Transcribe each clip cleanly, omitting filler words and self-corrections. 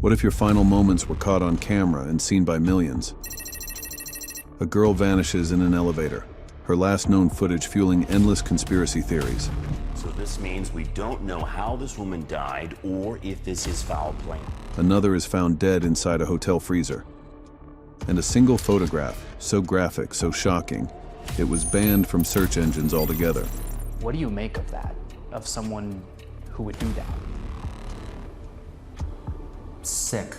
What if your final moments were caught on camera and seen by millions? A girl vanishes in an elevator, her last known footage fueling endless conspiracy theories. So this means we don't know how this woman died or if this is foul play. Another is found dead inside a hotel freezer. And a single photograph, so graphic, so shocking, it was banned from search engines altogether. What do you make of that? Of someone who would do that? Sick.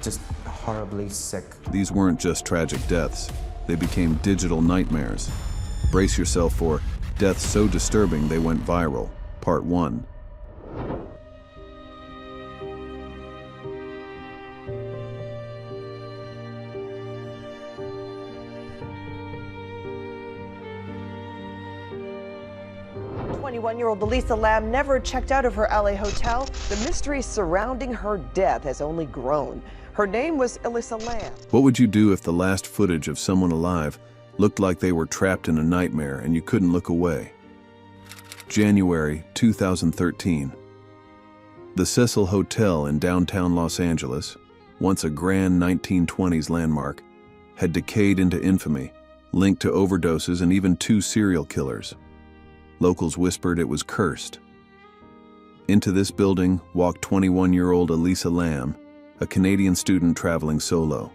Just horribly sick. These weren't just tragic deaths. They became digital nightmares. Brace yourself for Deaths So Disturbing They Went Viral, Part 1. Year-old Alisa Lamb never checked out of her LA hotel. The mystery surrounding her death has only grown. Her name was Alisa Lamb. What would you do if the last footage of someone alive looked like they were trapped in a nightmare and you couldn't look away? January 2013. The Cecil Hotel in downtown Los Angeles, once a grand 1920s landmark, had decayed into infamy, linked to overdoses and even 2 serial killers. Locals whispered it was cursed. Into this building walked 21-year-old Alisa Lamb, a Canadian student traveling solo.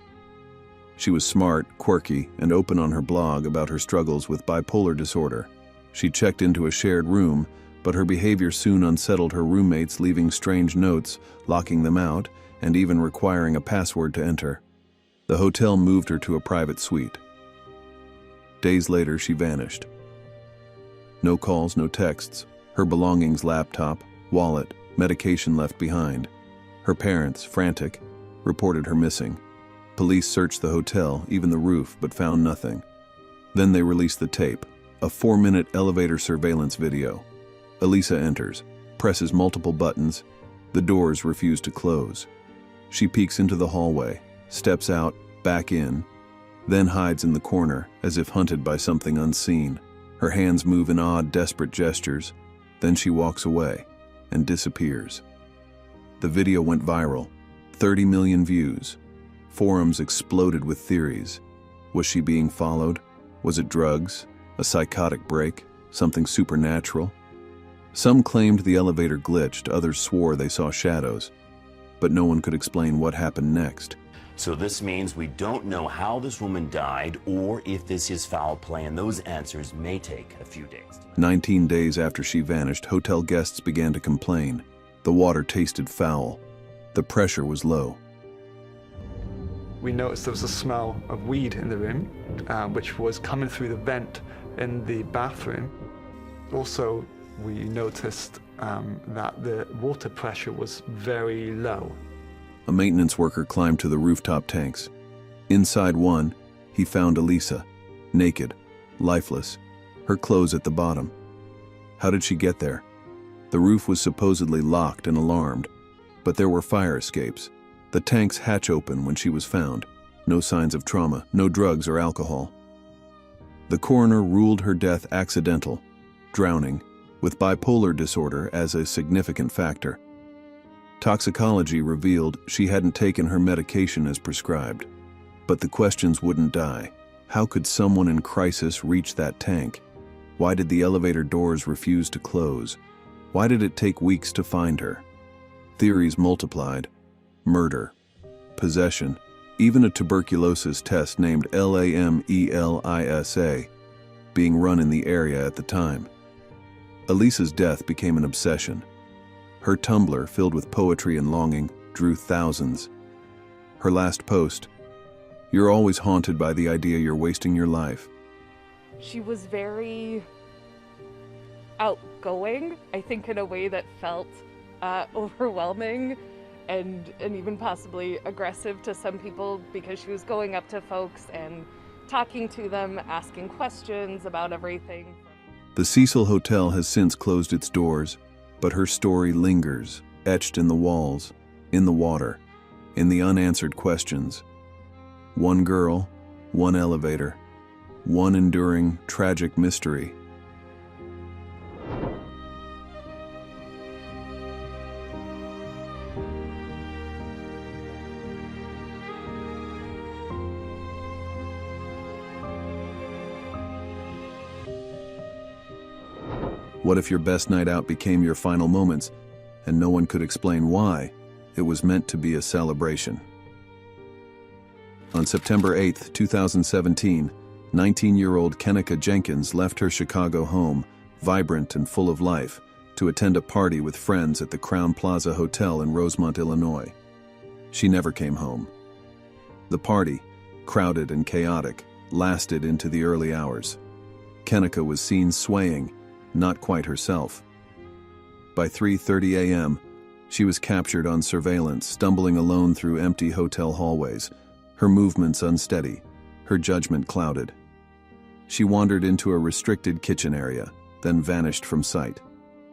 She was smart, quirky, and open on her blog about her struggles with bipolar disorder. She checked into a shared room, but her behavior soon unsettled her roommates, leaving strange notes, locking them out, and even requiring a password to enter. The hotel moved her to a private suite. Days later, she vanished. No calls, no texts. Her belongings, laptop, wallet, medication left behind. Her parents, frantic, reported her missing. Police searched the hotel, even the roof, but found nothing. Then they released the tape, a 4-minute elevator surveillance video. Alisa enters, presses multiple buttons. The doors refuse to close. She peeks into the hallway, steps out, back in, then hides in the corner as if hunted by something unseen. Her hands move in odd, desperate gestures. Then she walks away and disappears. The video went viral, 30 million views. Forums exploded with theories. Was she being followed? Was it drugs? A psychotic break? Something supernatural? Some claimed the elevator glitched, others swore they saw shadows. But no one could explain what happened next. So this means we don't know how this woman died or if this is foul play, and those answers may take a few days. 19 days after she vanished, hotel guests began to complain. The water tasted foul. The pressure was low. We noticed there was a smell of weed in the room, which was coming through the vent in the bathroom. Also, we noticed that the water pressure was very low. A maintenance worker climbed to the rooftop tanks. Inside one, he found Alisa, naked, lifeless, her clothes at the bottom. How did she get there? The roof was supposedly locked and alarmed, but there were fire escapes. The tanks hatch open when she was found. No signs of trauma, no drugs or alcohol. The coroner ruled her death accidental, drowning, with bipolar disorder as a significant factor. Toxicology revealed she hadn't taken her medication as prescribed. But the questions wouldn't die. How could someone in crisis reach that tank? Why did the elevator doors refuse to close? Why did it take weeks to find her? Theories multiplied. Murder, possession, even a tuberculosis test named LAMELISA being run in the area at the time. Alisa's death became an obsession. Her Tumblr, filled with poetry and longing, drew thousands. Her last post, "You're always haunted by the idea you're wasting your life." She was very outgoing, I think, in a way that felt overwhelming and even possibly aggressive to some people, because she was going up to folks and talking to them, asking questions about everything. The Cecil Hotel has since closed its doors, but her story lingers, etched in the walls, in the water, in the unanswered questions. One girl, one elevator, one enduring, tragic mystery. What if your best night out became your final moments, and no one could explain why? It was meant to be a celebration. On September 8, 2017, 19-year-old Kenneka Jenkins left her Chicago home, vibrant and full of life, to attend a party with friends at the Crowne Plaza Hotel in Rosemont, Illinois. She never came home. The party, crowded and chaotic, lasted into the early hours. Kenneka was seen swaying, not quite herself. By 3:30 a.m., she was captured on surveillance, stumbling alone through empty hotel hallways, her movements unsteady, her judgment clouded. She wandered into a restricted kitchen area, then vanished from sight.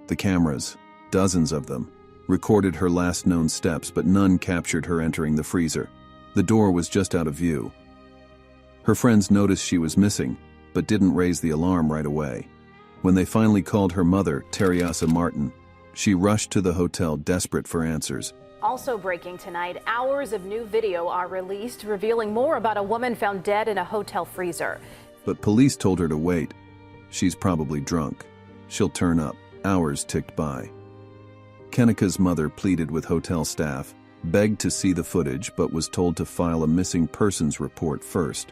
The cameras, dozens of them, recorded her last known steps, but none captured her entering the freezer. The door was just out of view. Her friends noticed she was missing, but didn't raise the alarm right away. When they finally called her mother, Teresa Martin, she rushed to the hotel, desperate for answers. Also breaking tonight, hours of new video are released revealing more about a woman found dead in a hotel freezer. But police told her to wait. She's probably drunk. She'll turn up. Hours ticked by. Kenneka's mother pleaded with hotel staff, begged to see the footage, but was told to file a missing persons report first.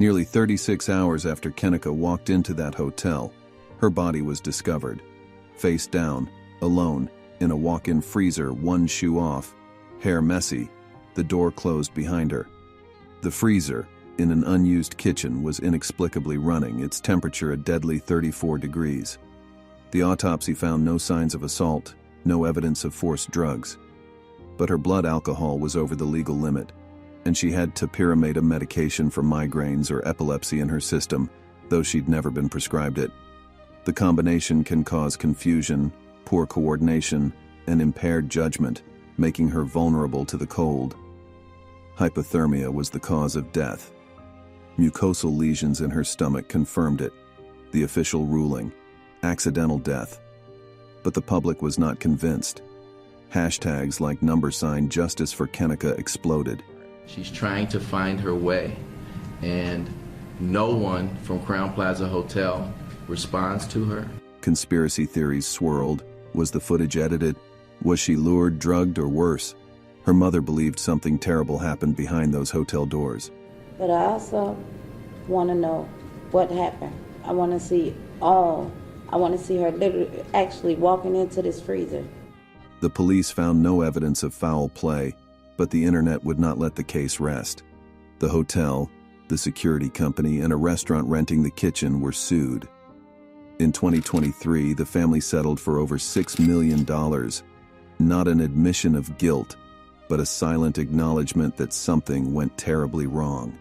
Nearly 36 hours after Kenneka walked into that hotel, her body was discovered. Face down, alone, in a walk-in freezer, one shoe off, hair messy, the door closed behind her. The freezer, in an unused kitchen, was inexplicably running, its temperature a deadly 34 degrees. The autopsy found no signs of assault, no evidence of forced drugs. But her blood alcohol was over the legal limit, and she had topiramate, a medication for migraines or epilepsy, in her system, though she'd never been prescribed it. The combination can cause confusion, poor coordination, and impaired judgment, making her vulnerable to the cold. Hypothermia was the cause of death. Mucosal lesions in her stomach confirmed it. The official ruling: accidental death. But the public was not convinced. Hashtags like #Justice for Kenneka exploded. She's trying to find her way, and no one from Crowne Plaza Hotel responds to her. Conspiracy theories swirled. Was the footage edited? Was she lured, drugged, or worse? Her mother believed something terrible happened behind those hotel doors. But I also want to know what happened. I want to see all. I want to see her literally actually walking into this freezer. The police found no evidence of foul play, but the internet would not let the case rest. The hotel, the security company, and a restaurant renting the kitchen were sued. In 2023, the family settled for over $6 million. Not an admission of guilt, but a silent acknowledgement that something went terribly wrong.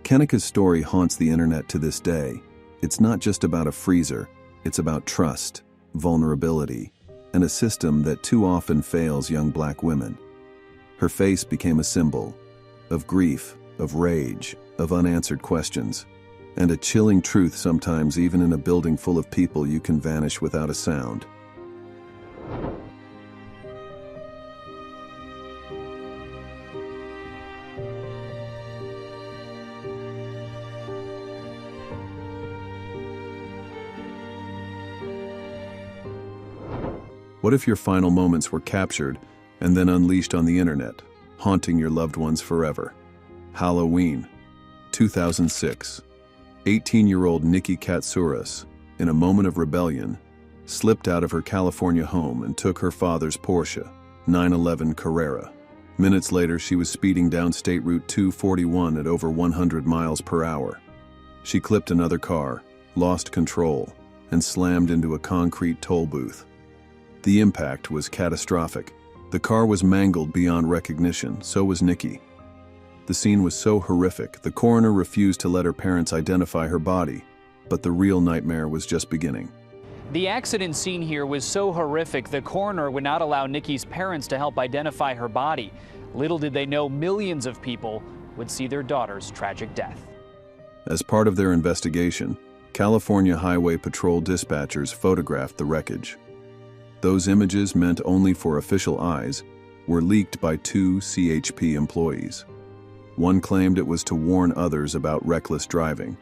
Kenneka's story haunts the internet to this day. It's not just about a freezer, it's about trust, vulnerability, and a system that too often fails young black women. Her face became a symbol of grief, of rage, of unanswered questions, and a chilling truth: sometimes even in a building full of people, you can vanish without a sound. What if your final moments were captured and then unleashed on the internet, haunting your loved ones forever? Halloween, 2006. 18-year-old Nikki Katsurus, in a moment of rebellion, slipped out of her California home and took her father's Porsche 911 Carrera. Minutes later, she was speeding down State Route 241 at over 100 miles per hour. She clipped another car, lost control, and slammed into a concrete toll booth. The impact was catastrophic. The car was mangled beyond recognition, so was Nikki. The scene was so horrific, the coroner refused to let her parents identify her body, but the real nightmare was just beginning. The accident scene here was so horrific, the coroner would not allow Nikki's parents to help identify her body. Little did they know millions of people would see their daughter's tragic death. As part of their investigation, California Highway Patrol dispatchers photographed the wreckage. Those images, meant only for official eyes, were leaked by 2 CHP employees. One claimed it was to warn others about reckless driving.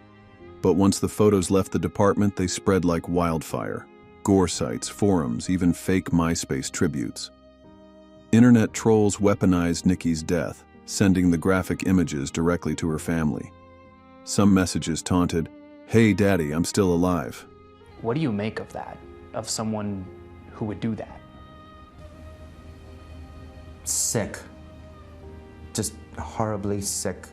But once the photos left the department, they spread like wildfire. gore sites, forums, even fake MySpace tributes. Internet trolls weaponized Nikki's death, sending the graphic images directly to her family. Some messages taunted, "Hey daddy, I'm still alive." What do you make of that? Of someone who would do that? Sick. Just horribly sick.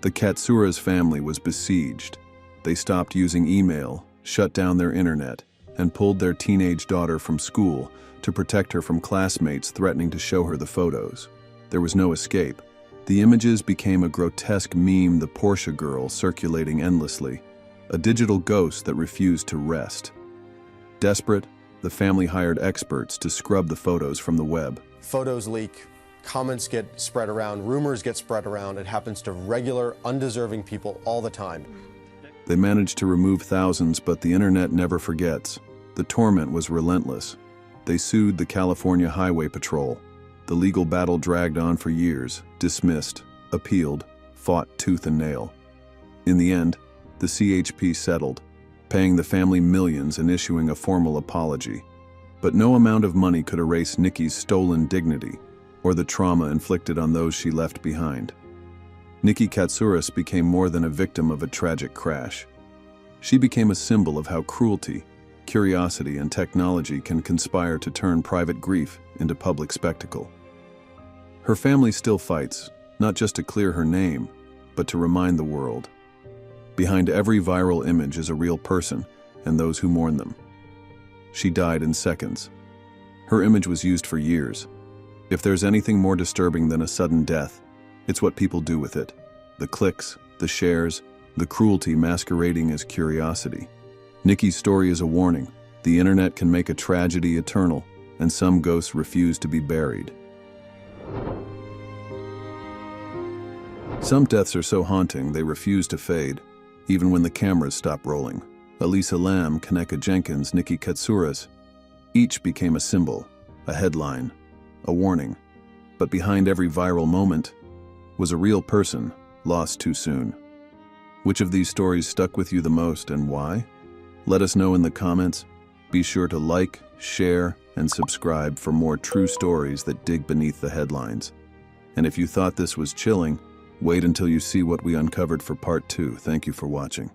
The Katsurus family was besieged. They stopped using email, shut down their internet, and pulled their teenage daughter from school to protect her from classmates threatening to show her the photos. There was no escape. The images became a grotesque meme, the Porsche girl circulating endlessly, a digital ghost that refused to rest. Desperate, the family hired experts to scrub the photos from the web. Photos leak, comments get spread around, rumors get spread around. It happens to regular, undeserving people all the time. They managed to remove thousands, but the internet never forgets. The torment was relentless. They sued the California Highway Patrol. The legal battle dragged on for years, dismissed, appealed, fought tooth and nail. In the end, the CHP settled, paying the family millions and issuing a formal apology. But no amount of money could erase Nikki's stolen dignity or the trauma inflicted on those she left behind. Nikki Katsurus became more than a victim of a tragic crash. She became a symbol of how cruelty, curiosity, and technology can conspire to turn private grief into public spectacle. Her family still fights, not just to clear her name, but to remind the world. Behind every viral image is a real person and those who mourn them. She died in seconds. Her image was used for years. If there's anything more disturbing than a sudden death, it's what people do with it. The clicks, the shares, the cruelty masquerading as curiosity. Nikki's story is a warning. The internet can make a tragedy eternal, and some ghosts refuse to be buried. Some deaths are so haunting they refuse to fade, even when the cameras stop rolling. Alisa Lamb, Kenneka Jenkins, Nikki Katsurus, each became a symbol, a headline, a warning. But behind every viral moment was a real person lost too soon. Which of these stories stuck with you the most and why? Let us know in the comments. Be sure to like, share, and subscribe for more true stories that dig beneath the headlines. And if you thought this was chilling, wait until you see what we uncovered for part 2. Thank you for watching.